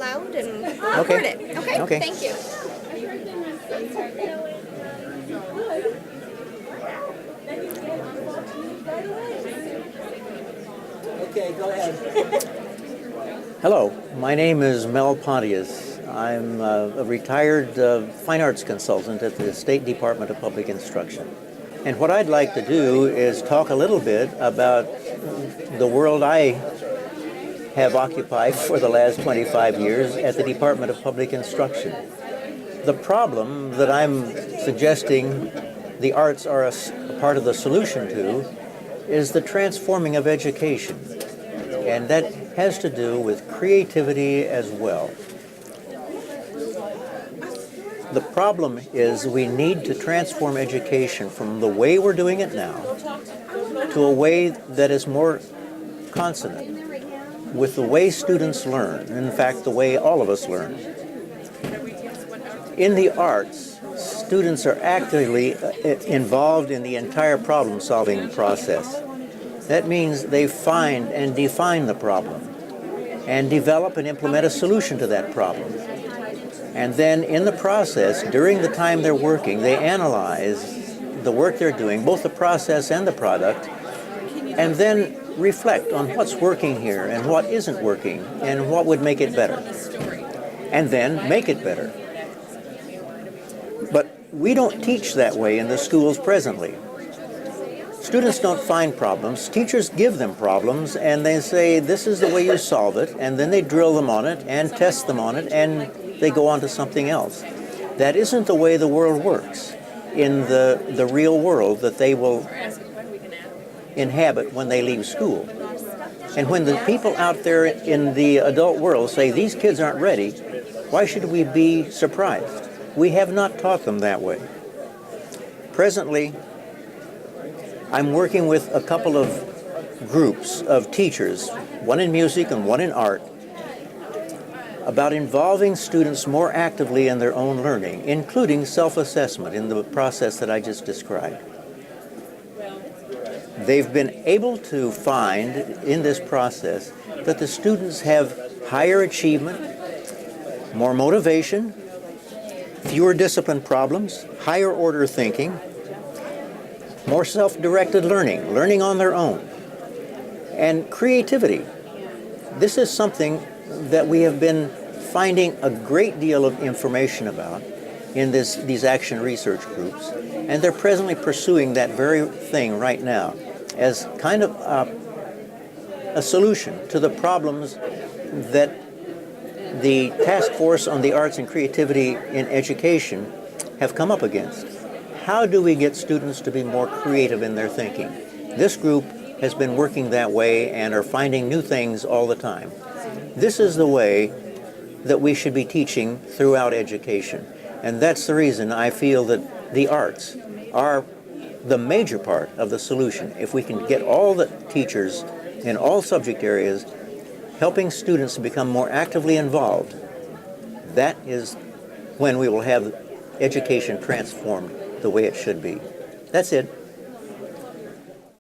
out loud and Okay. record it. Okay? Okay. Thank you. Okay, go ahead. Hello, my name is Mel Pontius. I'm a retired fine arts consultant at the State Department of Public Instruction. And what I'd like to do is talk a little bit about the world I have occupied for the last 25 years at the Department of Public Instruction. The problem that I'm suggesting the arts are a part of the solution to is the transforming of education. And that has to do with creativity as well. The problem is we need to transform education from the way we're doing it now to a way that is more consonant with the way students learn, in fact, the way all of us learn. In the arts, students are actively involved in the entire problem-solving process. That means they find and define the problem and develop and implement a solution to that problem. And then in the process, during the time they're working, they analyze the work they're doing, both the process and the product, and then reflect on what's working here and what isn't working and what would make it better. And then make it better. But we don't teach that way in the schools presently. Students don't find problems. Teachers give them problems and they say, this is the way you solve it, and then they drill them on it and test them on it and they go on to something else. That isn't the way the world works in the real world that they will inhabit when they leave school. And when the people out there in the adult world say, these kids aren't ready, why should we be surprised? We have not taught them that way. Presently, I'm working with a couple of groups of teachers, one in music and one in art, about involving students more actively in their own learning, including self-assessment in the process that I just described. They've been able to find in this process that the students have higher achievement, more motivation, fewer discipline problems, higher order thinking, more self-directed learning, learning on their own, and creativity. This is something that we have been finding a great deal of information about in these action research groups, and they're presently pursuing that very thing right now as kind of a solution to the problems that the Task Force on the Arts and Creativity in Education have come up against. How do we get students to be more creative in their thinking? This group has been working that way and are finding new things all the time. This is the way that we should be teaching throughout education. And that's the reason I feel that the arts are the major part of the solution. If we can get all the teachers in all subject areas helping students to become more actively involved, that is when we will have education transformed the way it should be. That's it.